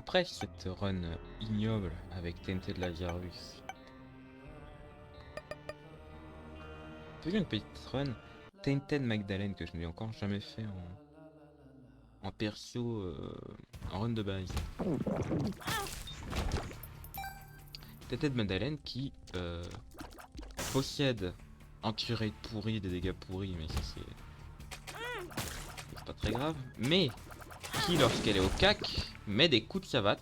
Après cette run ignoble avec TNT de Lazarus, j'ai une petite run TNT de Magdalene que je n'ai encore jamais fait en perso, en run de base. TNT de Magdalene qui possède un curé pourri, des dégâts pourris, mais ça c'est pas très grave. Mais qui, lorsqu'elle est au cac, met des coups de savate.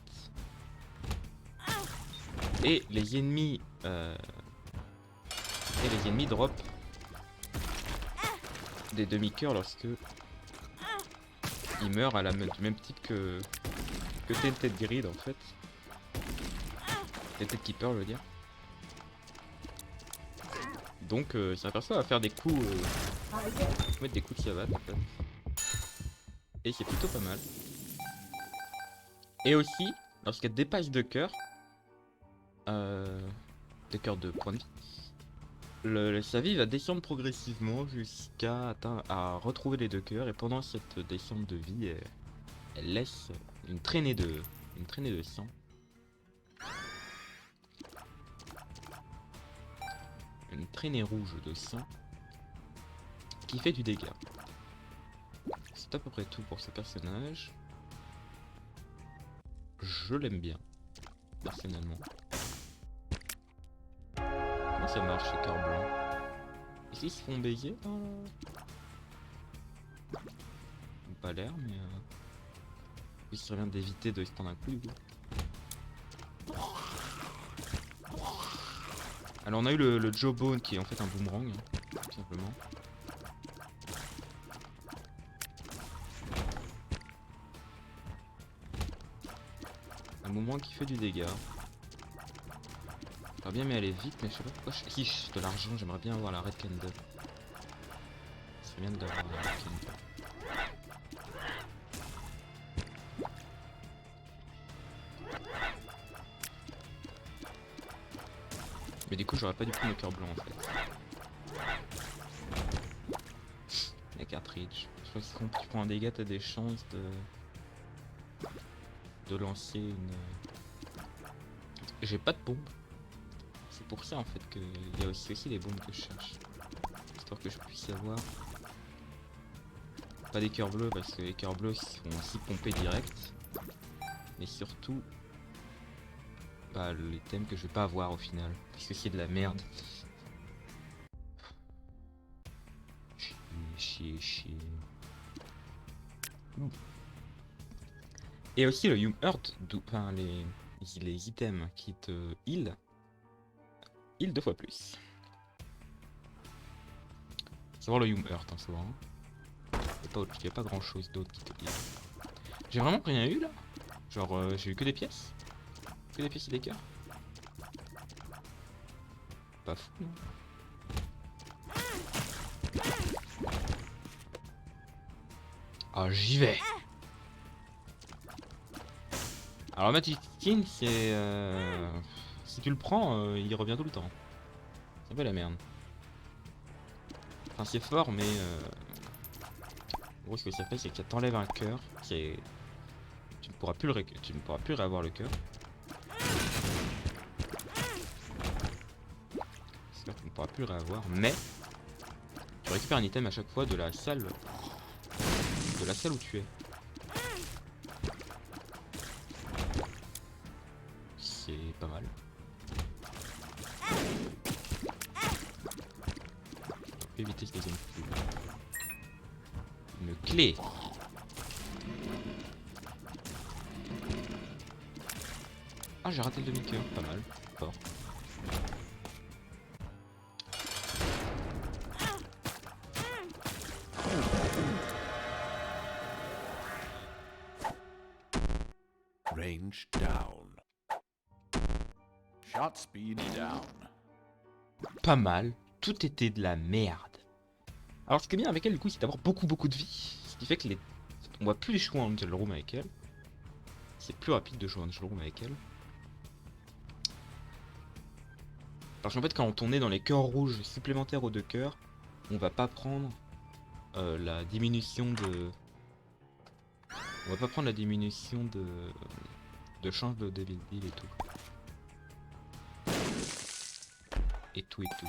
Et les ennemis drop des demi-cœurs lorsque ils meurent du même type que TNT de Grid en fait. TNT de Keeper je veux dire. Donc c'est un perso à faire des coups, mettre des coups de savate en fait. Et c'est plutôt pas mal. Et aussi, lorsqu'elle dépasse de cœurs de points de vie, sa vie va descendre progressivement jusqu'à retrouver les 2 cœurs. Et pendant cette descente de vie, elle laisse une traînée de sang. Une traînée rouge de sang qui fait du dégât. C'est à peu près tout pour ce personnage. Je l'aime bien, personnellement. Comment ça marche ce cœur blanc? Est-ce qu'ils se font baiser par là? Pas l'air, mais il serait bien d'éviter de se prendre un coup du coup. Alors on a eu le Jawbone qui est en fait un boomerang, hein, tout simplement. Un boomerang qui fait du dégât. J'aurais bien aimé aller vite, mais je sais pas pourquoi si j'ai de l'argent, j'aimerais bien avoir la Red Candle. C'est bien d'avoir la Red Candle. Mais du coup j'aurais pas du tout mon cœur blanc en fait. La cartridge. Je crois que si tu prends un dégât, t'as des chances de lancer une... J'ai pas de bombe. C'est pour ça en fait qu'il y a aussi les bombes que je cherche. Histoire que je puisse avoir... Pas des cœurs bleus parce que les cœurs bleus sont aussi pompés direct. Mais surtout... Bah les thèmes que je vais pas avoir au final. Parce que c'est de la merde. Chier. Et aussi le Young Earth, enfin les items qui te heal 2 fois plus. C'est voir le Young Earth en soi. Il n'y a pas grand chose d'autre qui te heal. J'ai vraiment rien eu là. Genre j'ai eu que des pièces. Que des pièces et des cœurs. Pas fou non. Ah j'y vais. Alors Magic Skin c'est... Si tu le prends, il revient tout le temps. C'est un peu la merde. Enfin c'est fort mais... En gros ce que ça fait c'est que ça t'enlève un cœur qui est... Tu ne pourras plus réavoir le cœur. C'est-à-dire que tu ne pourras plus le réavoir, mais... Tu récupères un item à chaque fois de la salle... où tu es. C'est pas mal. On peut éviter ce deuxième coup. Une clé. Ah j'ai raté le demi-cœur, pas mal, fort. Range down. Shot speed down. Pas mal, tout était de la merde. Alors ce qui est bien avec elle du coup c'est d'avoir beaucoup de vie. Ce qui fait que on voit plus les chevaux en Angel Room avec elle. C'est plus rapide de jouer en Angel Room avec elle. Parce qu'en fait quand on est dans les cœurs rouges supplémentaires aux 2 cœurs, on va pas prendre la diminution de... On va pas prendre la diminution de change de débile et tout. Et tout et tout.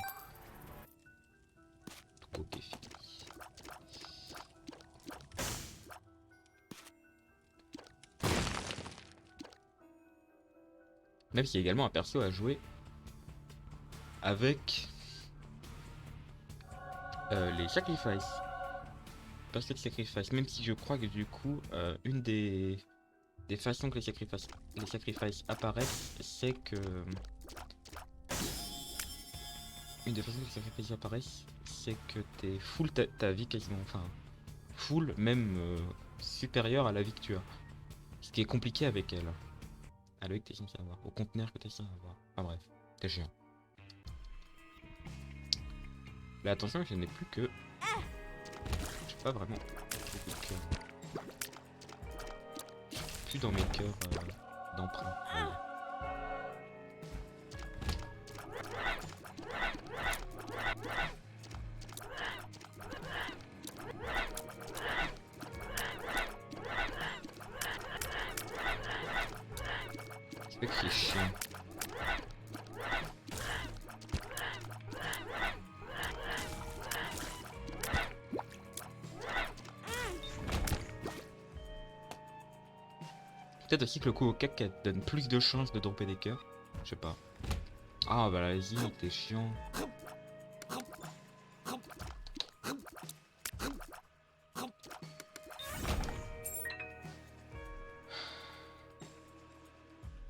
Tout ok fini. Même s'il y a également un perso à jouer avec les sacrifices. Perso de sacrifice. Même si je crois que du coup, une des façons que les sacrifices apparaissent, c'est que... Une des façons que les sacrifices apparaissent, c'est que t'es full ta vie quasiment. Enfin, full, même supérieure à la vie que tu as. Ce qui est compliqué avec elle. Avec t'es censé avoir. Au conteneur que t'es censé avoir. Enfin bref, t'es chiant. Mais attention, je n'ai plus que... J'ai pas vraiment beaucoup de cœur. Plus dans mes cœurs d'emprunt. Voilà. C'est vrai que c'est chiant. Peut-être aussi que le coup au cac donne plus de chances de dropper des cœurs. Je sais pas. Ah bah vas-y, t'es chiant.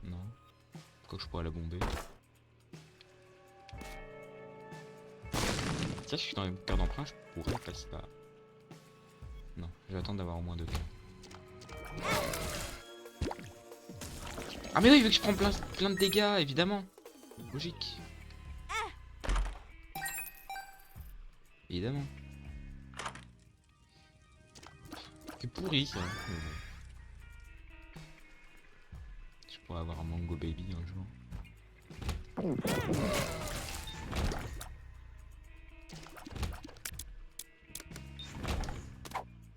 Non. Pourquoi je pourrais la bomber? Ça, je suis dans les cœurs d'emprunt, je pourrais passer par... Non, je vais attendre d'avoir au moins 2 cœurs. Ah mais oui, vu que je prends plein de dégâts, évidemment. Logique. Évidemment. C'est pourri ça. Je pourrais avoir un Mango Baby un jour.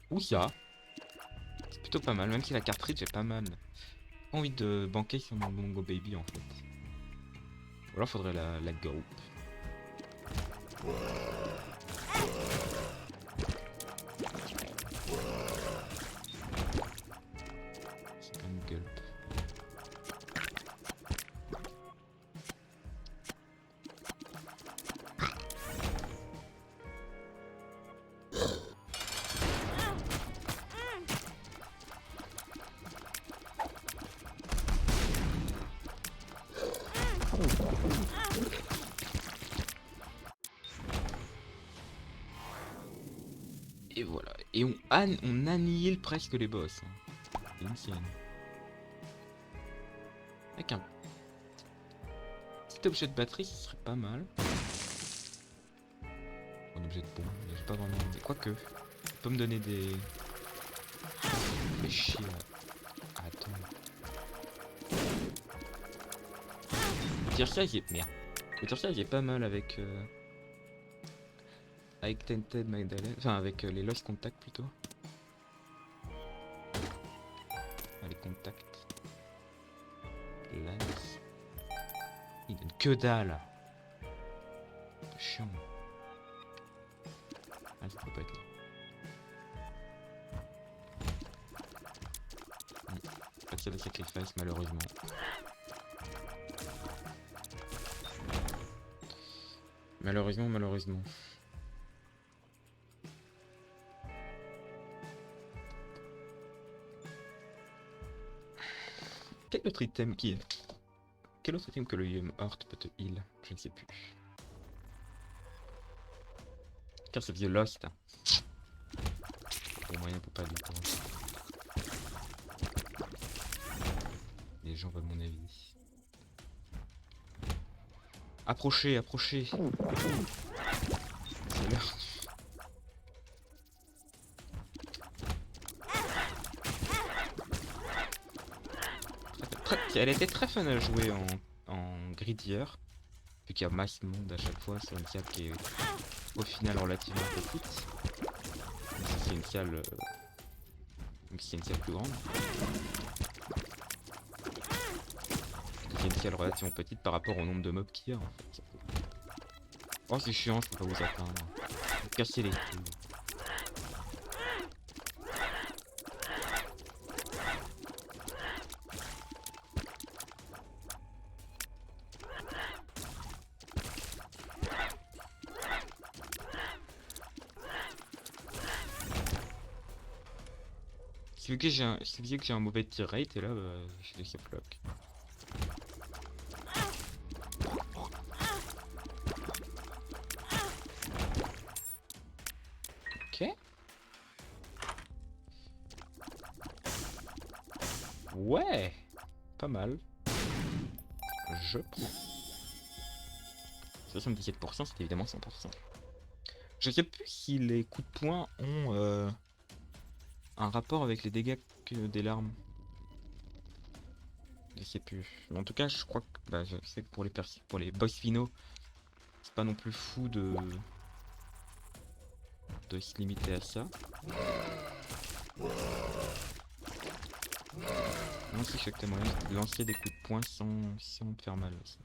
Ouh ça. C'est plutôt pas mal, même si la cartridge est pas mal. Pas envie de banquer sur mon Mango Baby en fait. Ou alors faudrait la groupe. C'est pas une gulp. Et voilà. Et on annihile presque les boss. Hein. C'est une sienne. Avec un petit objet de batterie, ce serait pas mal. Un objet de bombe, j'ai pas vraiment... Quoique, ça peut me donner des... Fais chier là. Attends. Le tir-size est... Merde. Le tir-size est pas mal avec... Avec Tented Magdalene, enfin avec les Lost Contact plutôt. Les contacts. Lance. Il donne que dalle. Chiant. Ah ça peut pas être là. Pas de ça de sacrifice malheureusement. Malheureusement. Quel autre item Quel autre item que le Yum Heart peut te heal? Je ne sais plus. Car ce vieux Lost. Pour moyen pour pas du temps. Les gens veulent mon avis. Approchez. C'est l'heure. Elle était très fun à jouer en Gridier, vu qu'il y a masse monde à chaque fois sur une salle qui est au final relativement petite. C'est une salle, même si c'est une salle plus grande. qui est une salle relativement petite par rapport au nombre de mobs qu'il y a en fait. Oh c'est chiant, je peux pas vous atteindre. Vous cassez les couilles. C'est que j'ai un mauvais tir rate et là je fais ça bloque. Ok. Ouais. Pas mal. Je prends. 77%, c'est évidemment 100%. Je sais plus si les coups de poing ont un rapport avec les dégâts des larmes. Je sais plus. Mais en tout cas, je crois que bah, je sais que pour les boss finaux, c'est pas non plus fou de se limiter à ça. Moi aussi, je sais que t'as moyen de lancer des coups de poing sans te faire mal aussi.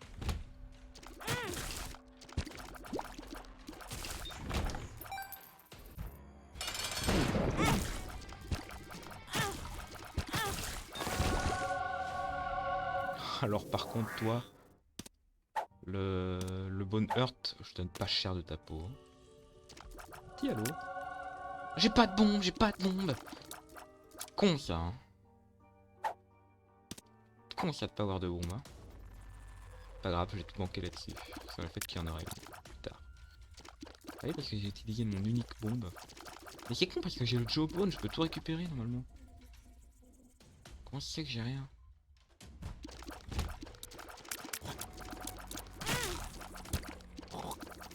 Alors par contre toi, le Bone Hurt, je donne pas cher de ta peau. Dis allô. J'ai pas de bombe, j'ai pas de bombe. Con ça hein. Con ça de pas avoir de bombe hein. Pas grave, j'ai tout manqué là-dessus. C'est le fait qu'il y en aurait une plus tard. Ah oui parce que j'ai utilisé mon unique bombe. Mais c'est con parce que j'ai le Jawbone, je peux tout récupérer normalement. Comment c'est que j'ai rien?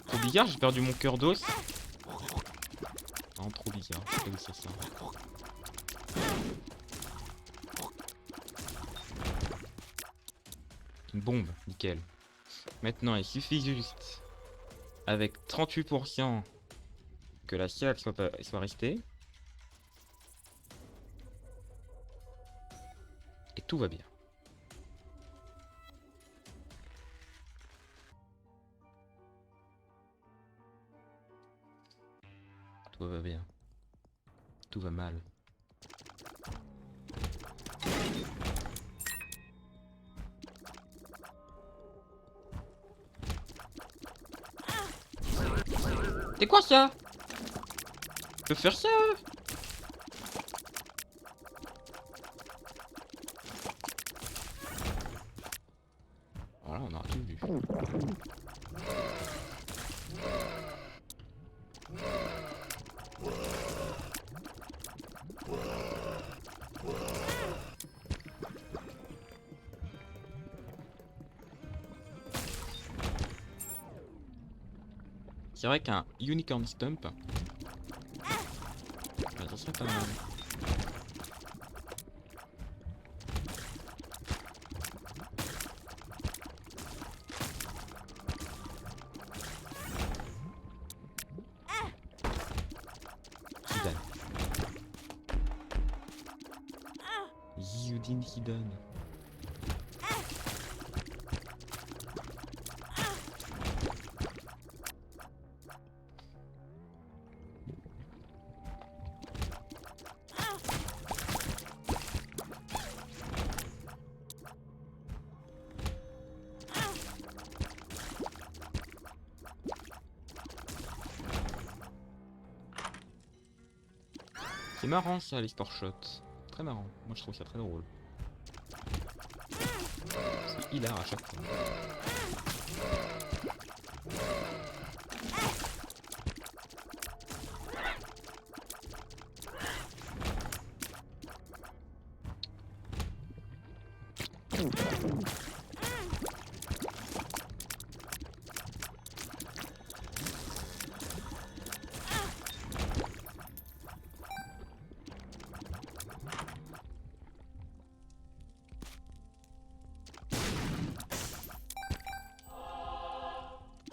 Trop bizarre, j'ai perdu mon cœur d'os. Non, trop bizarre. C'est ça. Une bombe, nickel. Maintenant, il suffit juste, avec 38%, que la salle soit restée. Et tout va bien. Tout va bien. Tout va mal. C'est quoi ça? Je peux faire ça? Voilà, on aura tout vu. C'est vrai qu'un Unicorn Stump, bah, ça serait pas mal. Zidane. Zidane Zidane. C'est marrant ça, les sport shots. Très marrant. Moi je trouve ça très drôle. C'est hilar à chaque fois.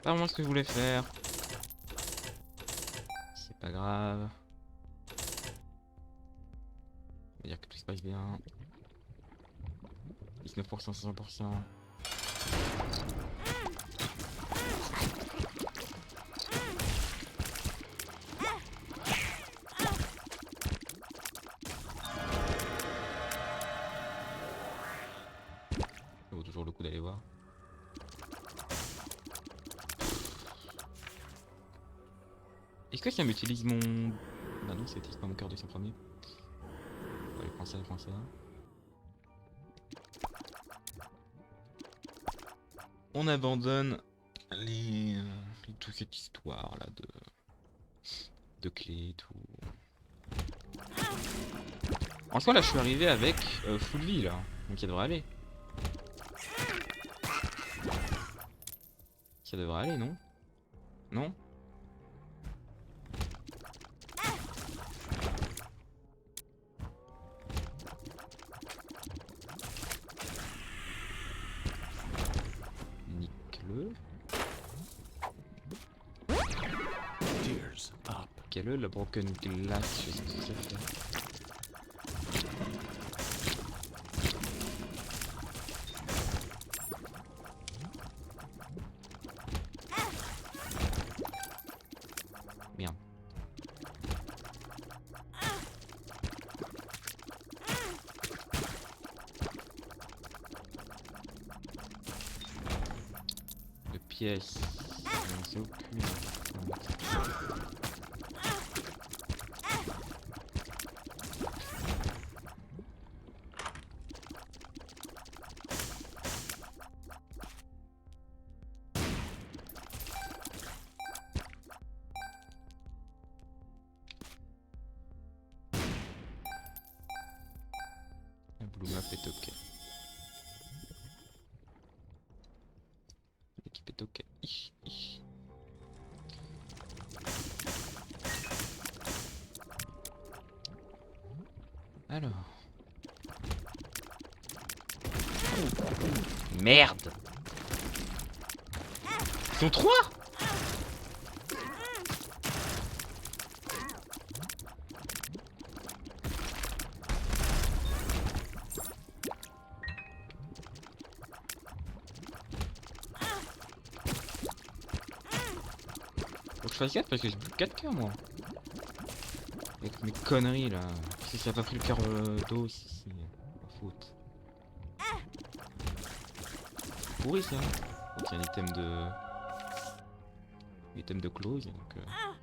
Pas vraiment ce que je voulais faire. C'est pas grave. On va dire que tout se passe bien. 19%, 100%. Ça vaut toujours le coup d'aller voir. Est-ce que ça m'utilise mon... Bah non, ça utilise pas mon cœur de son premier. Allez, prends ça, prends ça. On abandonne toute cette histoire là de clés et tout. En soi là je suis arrivé avec full vie là, donc ça devrait aller. Ça devrait aller, non? Non? Nique-le. Quelle est la broken glass? Je sais ce que ça fait. Merde. De pièces. J'en sais aucune. La blue map est ok. L'équipe est ok. Ish, ish. Alors. Merde! Ils sont 3! Faut que je fasse gaffe parce que j'ai plus de 4 cœurs moi. Avec mes conneries là. Si ça a pas pris le cœur d'eau, c'est ma faute. Pourri ça. Donc il y a un item de close donc.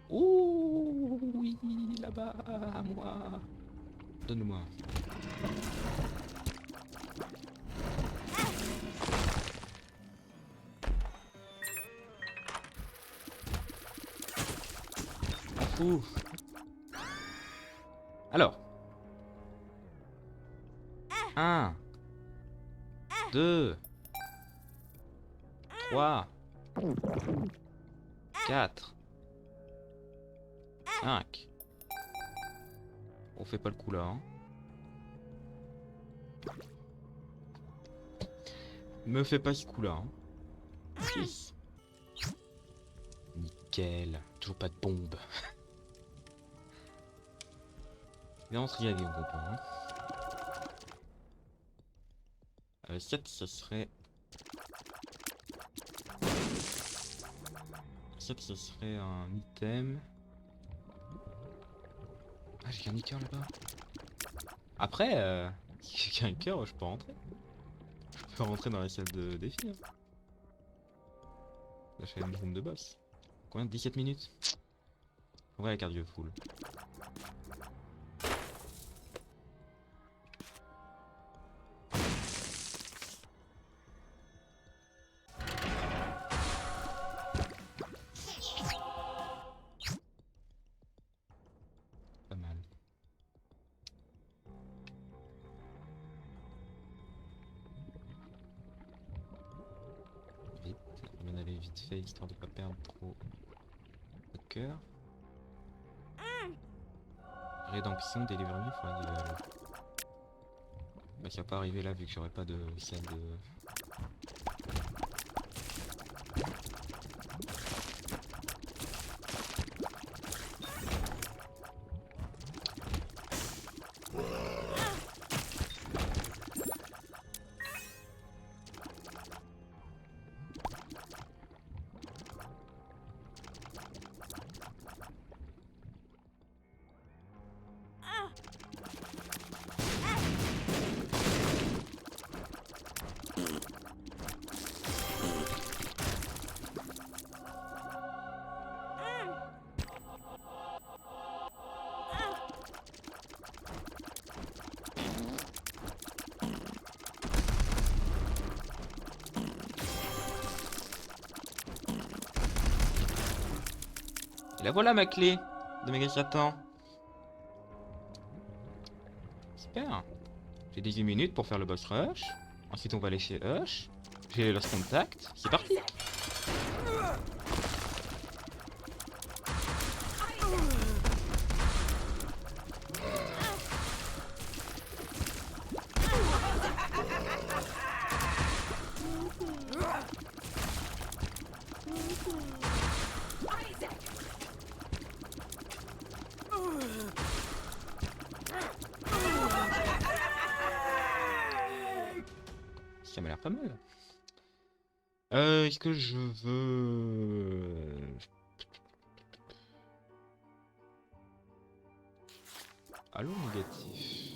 Ouh oui là-bas à moi. Donne-moi. Ouh. Alors. 1 2 3 4 5. On fait pas le coup là hein. Me fais pas ce coup là hein. 6. Nickel. Toujours pas de bombe. Mais on se réagit, on comprend. Hein. 7, ça serait... 7, ça serait un item. Ah, j'ai qu'un cœur là-bas. Après, si j'ai qu'un cœur, je peux rentrer. Je peux rentrer dans la salle de défi. Hein. Là, je fais une room de boss. Combien? 17 minutes? En vrai, la carte full. Pas mal. Vite, on va aller vite fait histoire de pas perdre trop de cœur. Rédemption, deliver me for a level. Bah ça va pas arriver là vu que j'aurai pas de salle de... La voilà ma clé de Méga Satan. Super. J'ai 18 minutes pour faire le boss rush. Ensuite on va aller chez Hush. J'ai Lost Contact. C'est parti. Ça m'a l'air pas mal. Est-ce que je veux... Allô, négatif.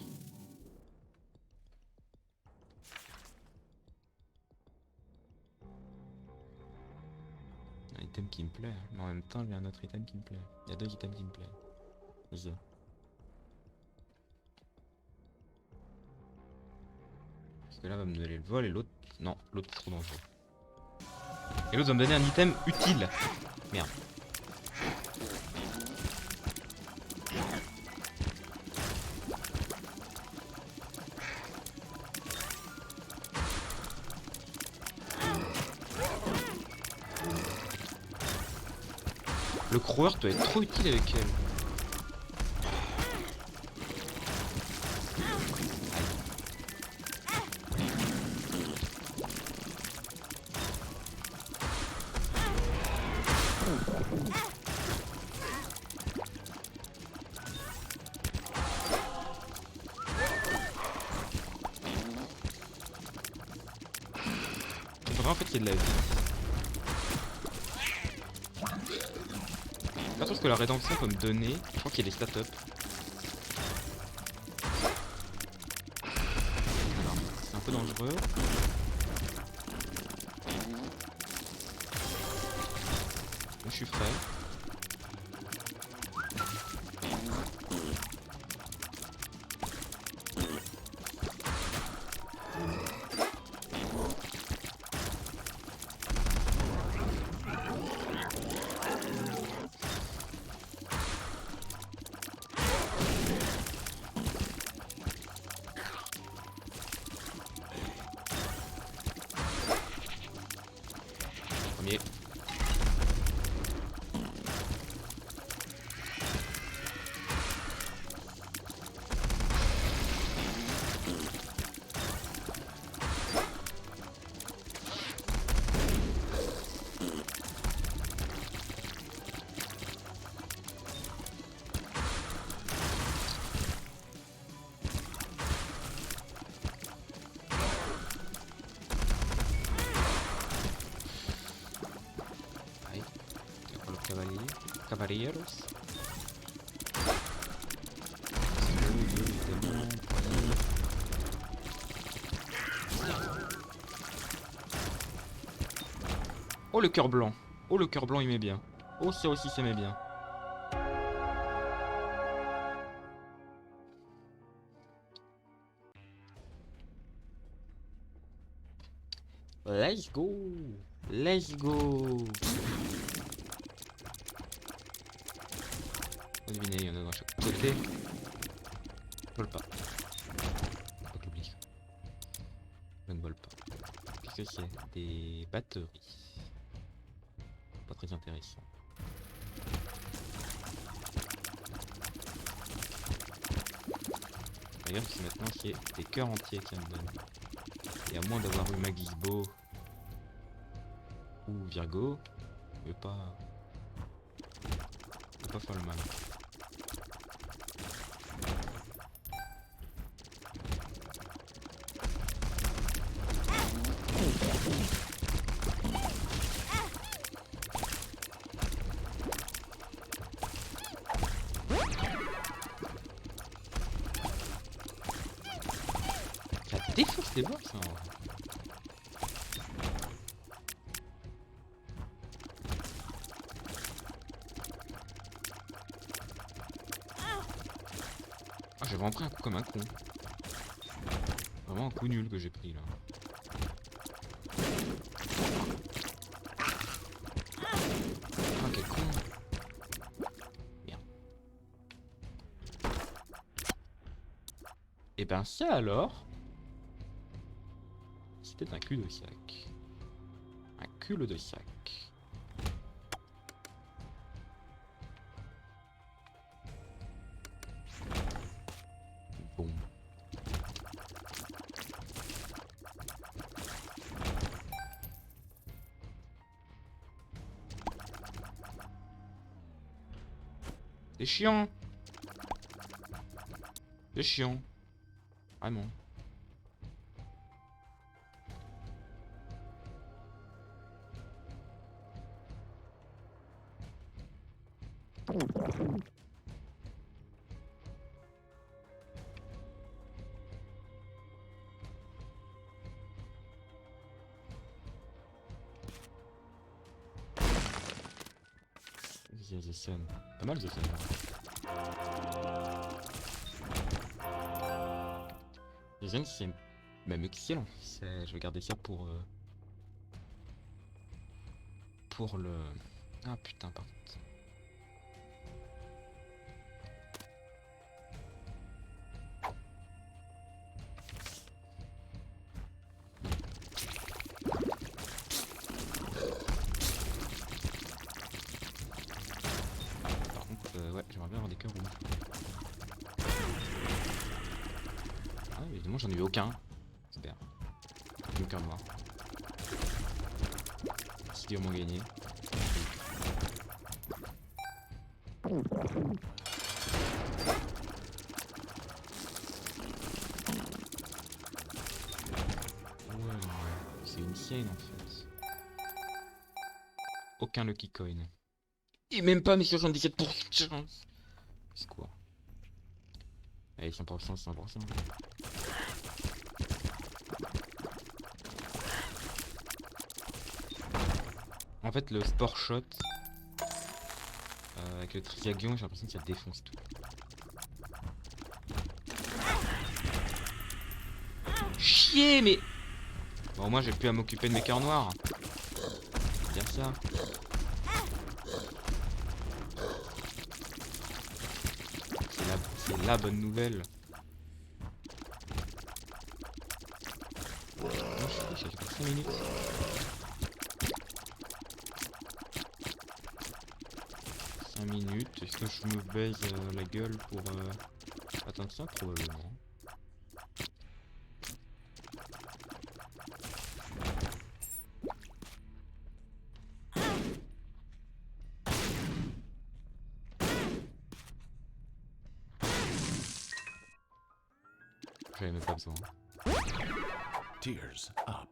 Un item qui me plaît, mais en même temps, il y a un autre item qui me plaît. Il y a deux items qui me plaisent. The. Parce que là, va me donner le vol et l'autre... Non, l'autre est trop dangereux. Et l'autre va me donner un item utile. Merde. Le crower doit être trop utile avec elle. Il faudrait en fait qu'il y ait de la vie. Pas trop ce que la rédemption peut me donner. Je crois qu'il y a des stat up. Alors, c'est un peu dangereux. Je suis frais. Premier. Ahí. Con los caballeros. Oh le cœur blanc. Oh le cœur blanc il met bien. Oh ça aussi ça met bien. Let's go. Let's go. Devinez, il y en a dans chaque côté. Vole pas. Faut que j'oublie. Je ne vole pas. Qu'est-ce que c'est? Des batteries. Pas très intéressant. Regarde si maintenant c'est des cœurs entiers qui me donnent. Et à moins d'avoir eu Magisbo ou Virgo, je vais pas faire le mal. Ça défonce les boss, hein. Ah, j'ai vraiment pris un coup comme un con. Vraiment un coup nul que j'ai pris là. Ah, quel con. ben ça alors, c'était un cul-de-sac. Un cul-de-sac. Bon. C'est chiant. C'est chiant. Vraiment. The Sun. Pas mal The Sun. The Sun c'est même excellent. Je vais garder ça pour le... Ah putain par contre. Ouais, j'aimerais bien avoir des cœurs rouges. Ah, évidemment, j'en ai eu aucun. Super. Aucun cœur noir. C'est au moins gagné. Ouais, c'est une sienne en fait. Aucun Lucky Coin. Et même pas mes 77% de chance. C'est quoi? Allez, 100%, 100%. En fait, le Sport Shot, avec le Triaguion, j'ai l'impression que ça défonce tout. Chier, mais... Bon, moi, j'ai plus à m'occuper de mes cœurs noirs. C'est bien ça. C'est la bonne nouvelle. Oh, j'ai 5 minutes. Est-ce que je me baise la gueule pour atteindre ça? Probablement. J'avais même pas besoin. Tears up.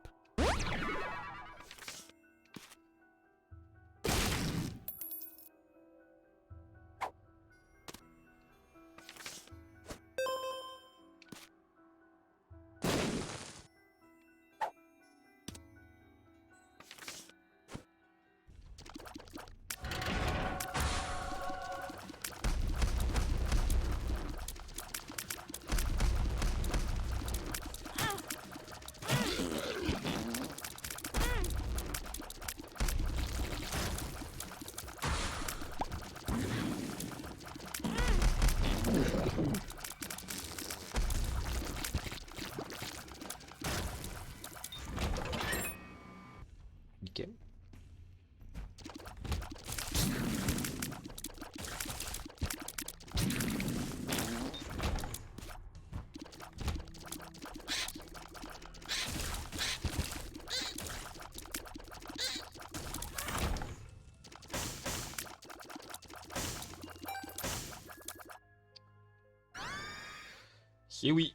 Nickel. C'est oui.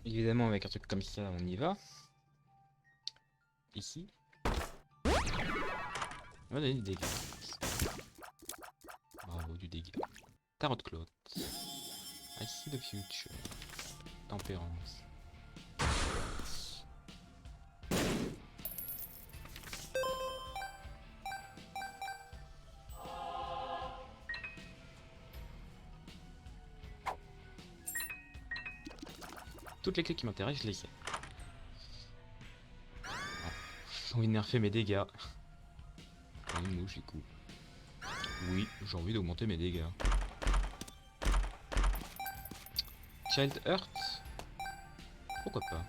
Évidemment, avec un truc comme ça, on y va. Ici. On va donner des dégâts. Bravo, du dégât. Tarot Cloth. I see the future. Tempérance. Toutes les clés qui m'intéressent, je les sais. J'ai envie de nerfer mes dégâts. Une mouche, du coup. Oui, j'ai envie d'augmenter mes dégâts. Child Heart. Pourquoi pas.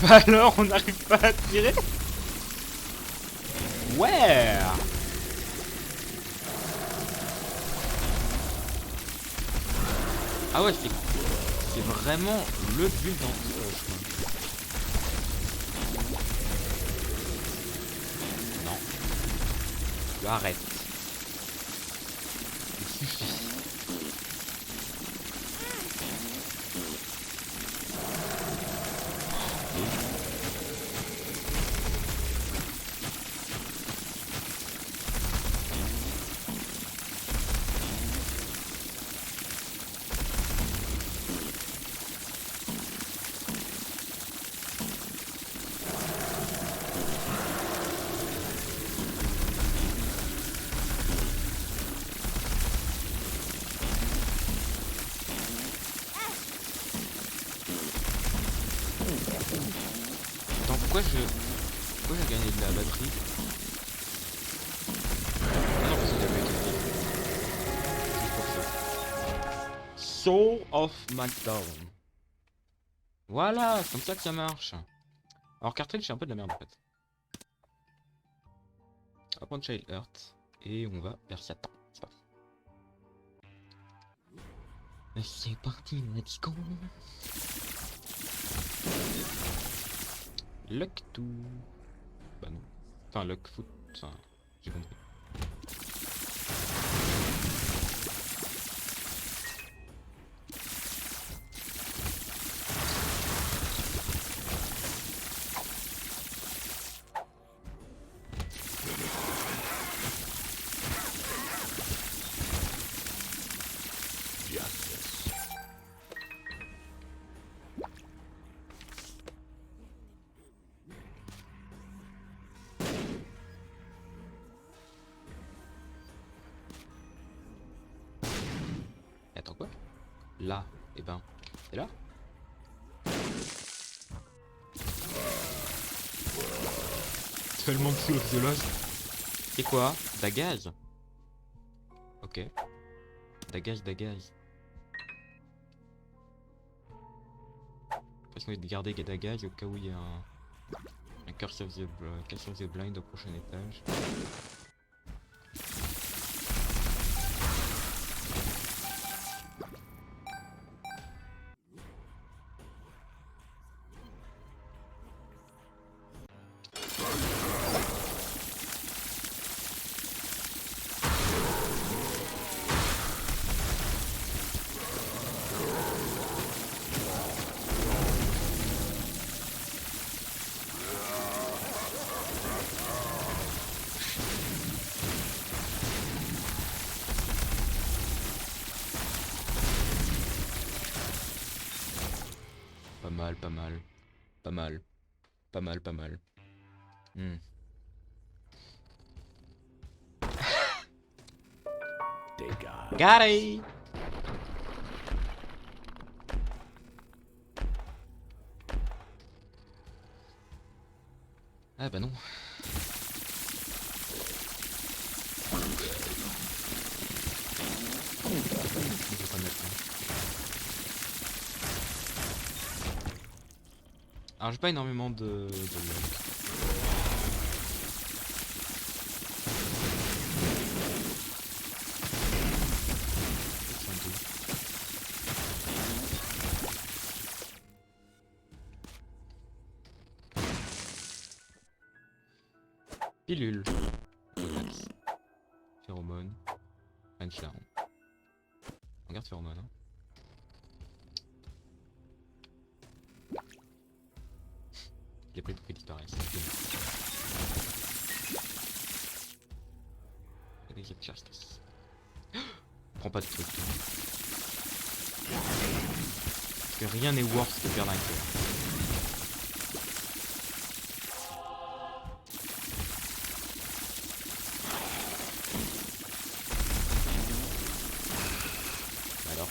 Bah alors, on n'arrive pas à tirer. Ouais. Ah ouais, c'est vraiment le but dans Non. Tu arrêtes. Il suffit. Attends, pourquoi j'ai gagné de la batterie? Ah non, parce que j'avais été pris. C'est pour ça. Soul of Meltdown. Voilà, c'est comme ça que ça marche. Alors cartridge, c'est un peu de la merde en fait. On va prendre Child Heart et on va vers Satan. C'est parti, let's go. Luck to... Bah non. Enfin, luck foot. Enfin, j'ai compris. Attends quoi? Là, et ben, c'est là? Tellement de Soul of the Lost. C'est quoi? Dagaz? Ok. Dagaz. Parce qu'on va garder Dagaz au cas où il y a un Curse of the Blind au prochain étage. Pas mal. Got it! Ah bah non. Je vais pas mettre, hein. Alors j'ai pas énormément de luck. Pilule. Relax. Phéromone. Punchdown. Regarde phéromone, hein. Je l'ai pris pour qu'il disparaisse. Elixir Justice. Prends pas de trucs. Parce que rien n'est worse que perdre un cœur. Alors.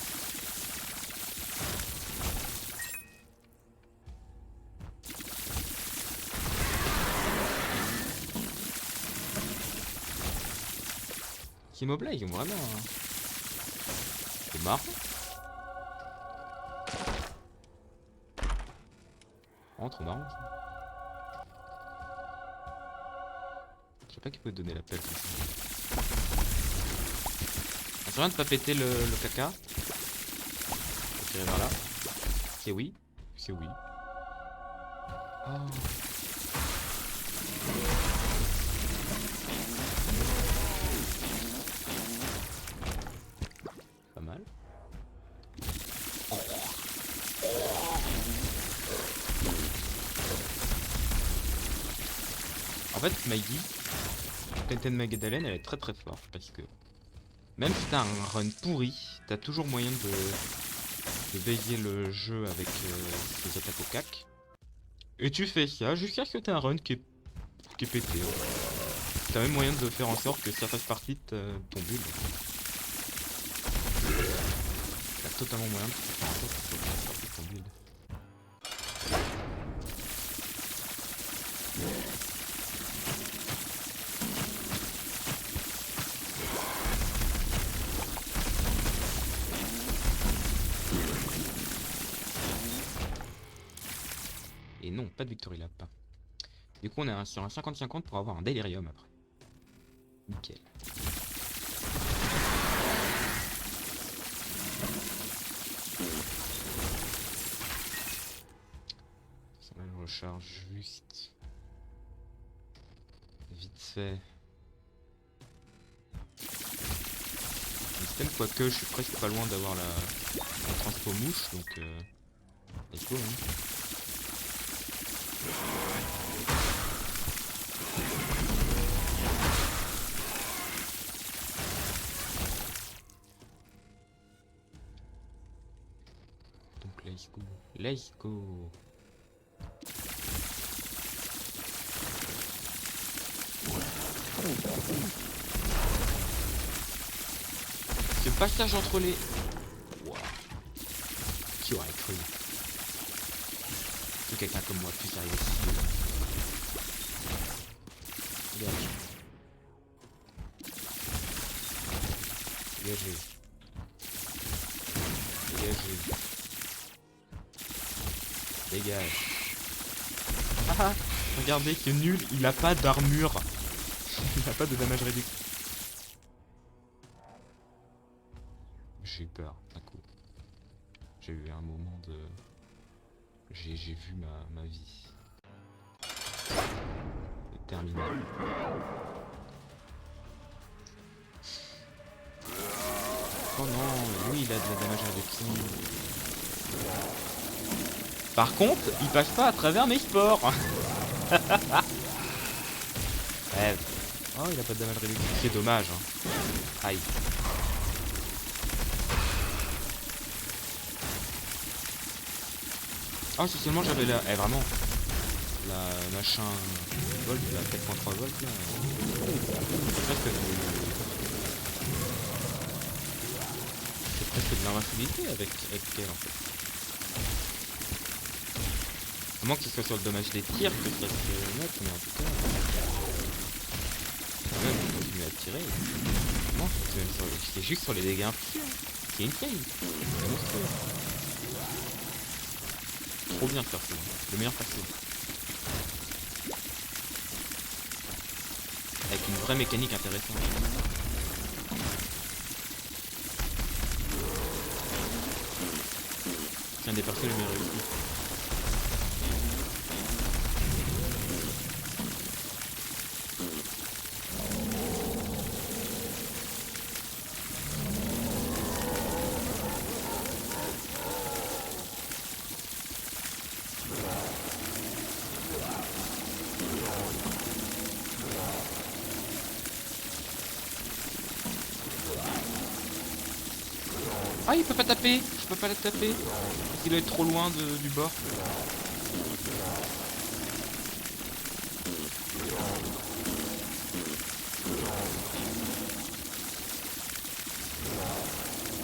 Kimoblague, vraiment. Hein. C'est marrant. Oh, trop marrant ça. Je sais pas qui peut te donner la pelle comme ça. C'est rien de pas péter le caca. Faut tirer vers là. C'est oui. C'est oui. Oh. Pas mal. En fait, Maggie, Tenten Magdalene, elle est très très forte parce que même si t'as un run pourri, t'as toujours moyen de baiser le jeu avec tes attaques au cac. Et tu fais ça jusqu'à ce que t'aies un run qui est pété. T'as même moyen de faire en sorte que ça fasse partie de ton build. T'as totalement moyen de faire en sorte que ça fasse partie de ton build. Et non, pas de Victory Lap. Du coup, on est sur un 50-50 pour avoir un Delirium après. Nickel. Ça va, je recharge juste. Vite fait. Le système, quoique je suis presque pas loin d'avoir la transpo mouche, donc let's go, hein. Donc let's go. Let's go. Ce passage entre les... Wow. Qui aurait cru que quelqu'un comme moi puisse arriver ici. Dégagez. Dégagez. Dégage. Ah, regardez, c'est nul, il a pas d'armure. Il a pas de damage réduction. J'ai eu peur, d'un coup. J'ai eu un moment de... J'ai vu ma vie. C'est terminé. Oh non, lui il a de la damage réduction. Par contre, il passe pas à travers mes sports. Ouais. Oh, il a pas de damage réduction. C'est dommage. Hein. Aïe. Oh, si seulement j'avais la... Eh, vraiment. La machin... Volt, la 4.3 volts, là. C'est presque... C'est presque de l'invincibilité avec elle, en fait. moins que ce soit sur le dommage des tirs que ça se mette, mais en tout cas... quand même, on continue à tirer. Non, c'est juste sur les dégâts infligés. C'est une faille. C'est monstrueux. Trop bien ce perso. Le meilleur perso. Avec une vraie mécanique intéressante. C'est un des persos les mieux réussis. Ah, il peut pas taper. Je peux pas la taper. Il doit être trop loin du bord.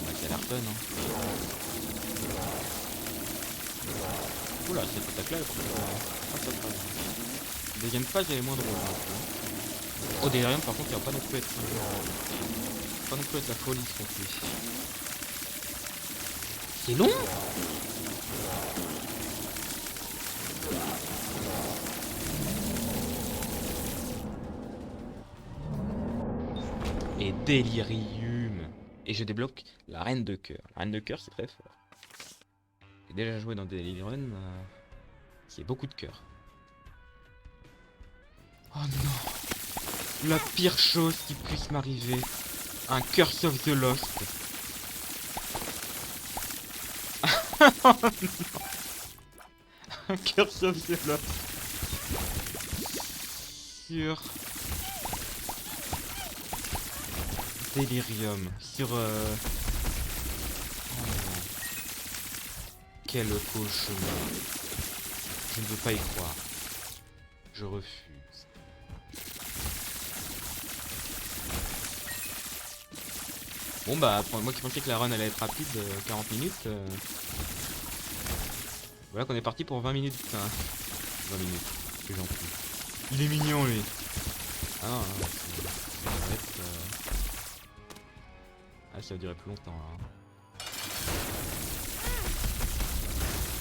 Bah, ça a l'air fun, hein. Oula, cette attaque-là, deuxième phase, elle est moins drôle. Hein. Au Delirium, par contre, il va pas non plus être... pas non plus être la folie, ce qu'on fait. C'est long. Et Delirium. Et je débloque la reine de cœur. La reine de cœur, c'est très fort. J'ai déjà joué dans Delirium. C'est beaucoup de cœur. Oh non. La pire chose qui puisse m'arriver. Un Curse of the Lost. Oh non. Un Curse of the Lost. Sur... Delirium. Sur... Oh non. Quel cauchemar. Je ne veux pas y croire. Je refuse. Bon bah, moi qui pensais que la run allait être rapide, 40 minutes... Voilà qu'on est parti pour 20 minutes. Hein. 20 minutes, c'est gentil. Il est mignon lui. Ah non, ça va être... Ah, ça va durer plus longtemps là.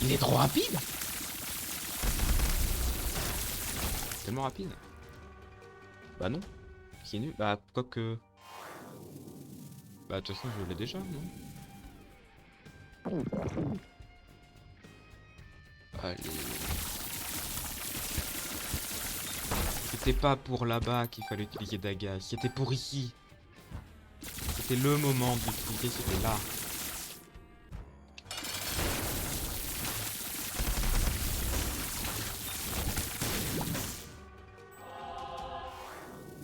Il est trop rapide. Tellement rapide. Bah non. C'est nul. Bah quoique... Bah de toute façon je l'ai déjà, non? Allez. C'était pas pour là-bas qu'il fallait utiliser Dagas, c'était pour ici. C'était le moment d'utiliser, c'était là.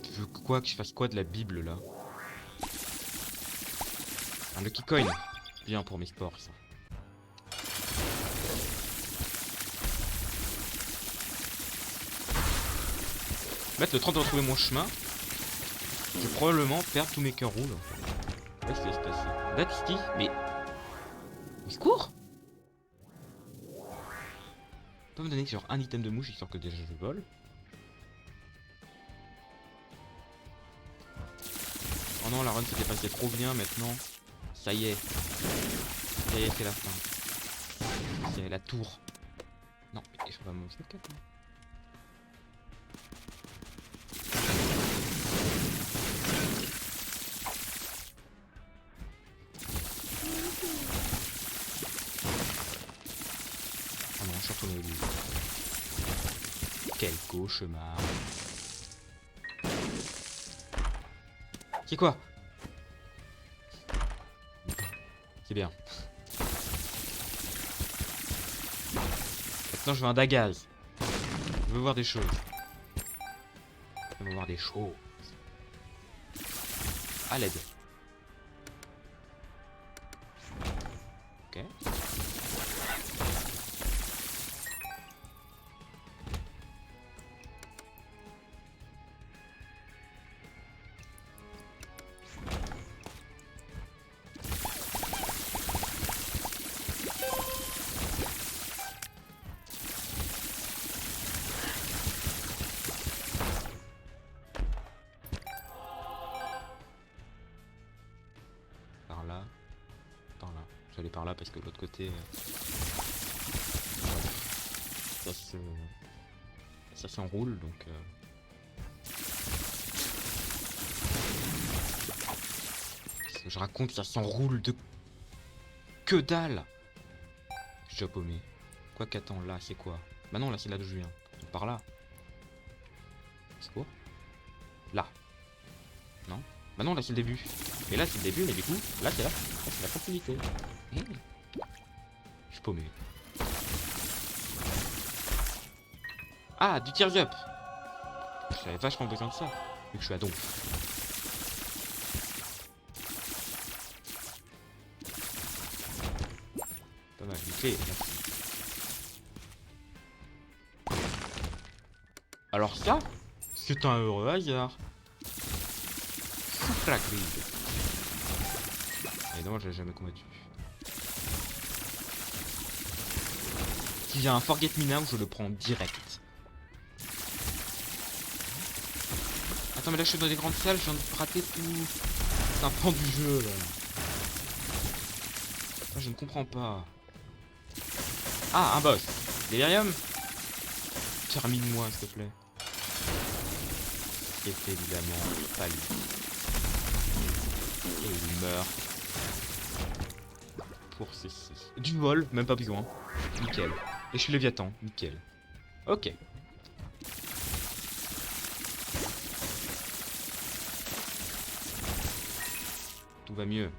Tu veux quoi que je fasse quoi de la Bible là? Un Lucky Coin. Bien pour mes sports ça. Mettre le temps de retrouver mon chemin. Je vais probablement perdre tous mes cœurs rouges. Qu'est-ce qui va se passer? Datsky, mais... Il se court? On peut me donner genre un item de mouche histoire que déjà je vole. Oh non, la run s'était passée trop bien maintenant. Ça y est. Ça y est, c'est la fin. C'est la tour. Non, mais je vais pas monter le cap. Oh non, je suis retourné au début. Quel cauchemar. C'est quoi? C'est bien. Maintenant je veux un Dagaz. Je veux voir des choses. Je veux voir des choses. À l'aide. Ok. J'allais par là parce que de l'autre côté... ça se... ça s'enroule, donc... Qu'est-ce que je raconte, ça s'enroule de... Que dalle. Je suis paumé. Quoi qu'attends, là, c'est quoi? Bah non, là, c'est là d'où je viens. Par là. C'est quoi? Là. Non? Bah non, là, c'est le début. Et là, c'est le début, mais du coup, là, c'est là. Là, c'est la continuité. Je suis paumé. Ah, du tears up. J'avais vachement besoin de ça. Vu que je suis à donf. Pas mal, une clé. Alors ça, c'est un heureux hasard. Souffle grise. Et non, je l'ai jamais combattu. Si j'ai un Forget Me Now, je le prends direct. Attends, mais là je suis dans des grandes salles, je viens de rater tout. C'est un pan du jeu là. Ah, je ne comprends pas. Ah, un boss. Delirium. Termine-moi, s'il te plaît. C'est évidemment pas lui. Et il meurt. Pour ceci. Du vol, même pas besoin. Nickel. Et je suis Léviathan, nickel. Ok. Tout va mieux.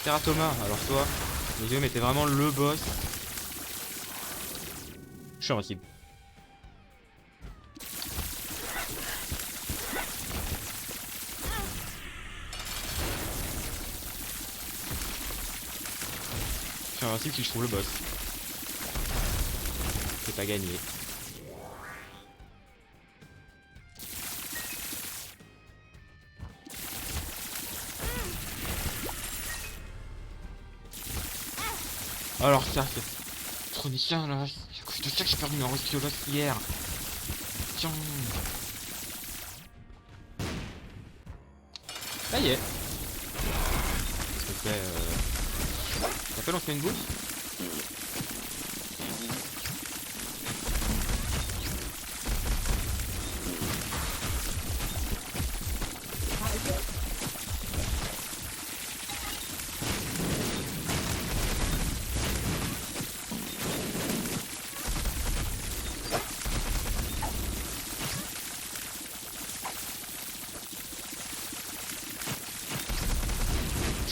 Teratoma, alors toi, les mais t'es vraiment le boss. Je suis invincible. Je suis invincible si je trouve le boss. C'est pas gagné. Alors ça, c'est... Chronicien là, c'est de ça que j'ai perdu ma Rostiologue hier. Tiens. Ça y est. Ça fait on fait une bouffe.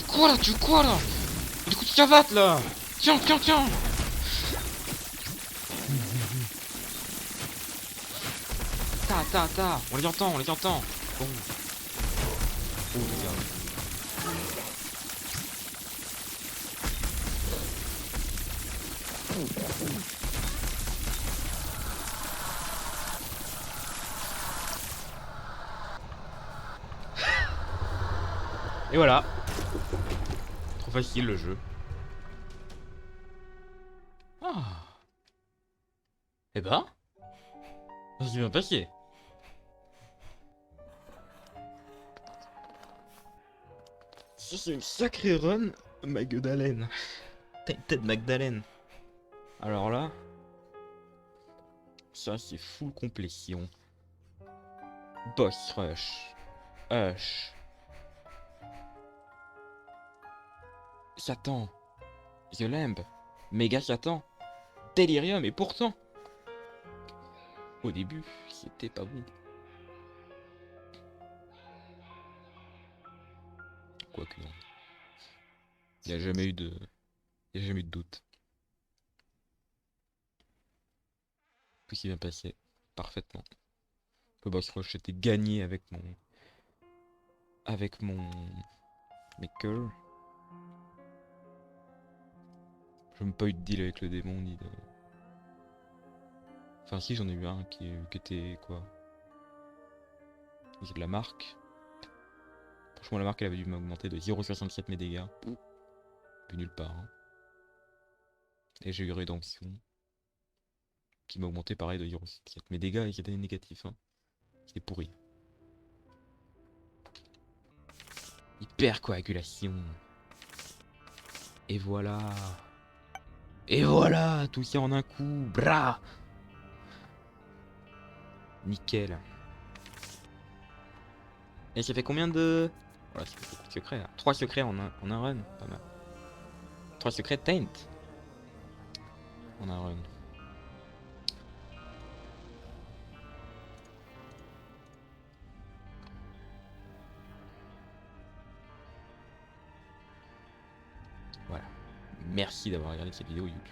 Quoi là? Tu quoi là? Du coup tu cavates là. Tiens, tiens, tiens. Ta. On les entend, on les entend. Bon. Oh les gars. Et voilà. Trop facile le jeu. Ah. Eh ben. Ça s'est bien passé. Ça c'est une sacrée run, Magdalene. Tête Magdalene. Alors là, ça c'est full complétion. Boss rush. Hush. Satan. The Lamb. Méga Satan. Delirium, et pourtant, au début, c'était pas bon. Quoique non. Il n'y a jamais eu de... Il n'y a jamais eu de doute. Tout s'est bien passé. Parfaitement. Le boss rush était gagné avec mon... Avec mon... Maker. J'ai même pas eu de deal avec le démon, ni de... Enfin si, j'en ai eu un qui était... Quoi? C'est de la marque. Franchement, la marque, elle avait dû m'augmenter de 0,67 mes dégâts. Puis nulle part. Hein. Et j'ai eu rédemption. Qui m'a augmenté pareil de 0,4. Mes dégâts étaient négatifs. Hein. C'est pourri. Hypercoagulation. Et voilà. Et voilà. Tout ça en un coup. Bra. Nickel. Et ça fait combien de... Voilà, ça fait beaucoup de secrets là. 3 secrets en un run. Pas mal. 3 secrets Taint. En un run. Voilà. Merci d'avoir regardé cette vidéo YouTube.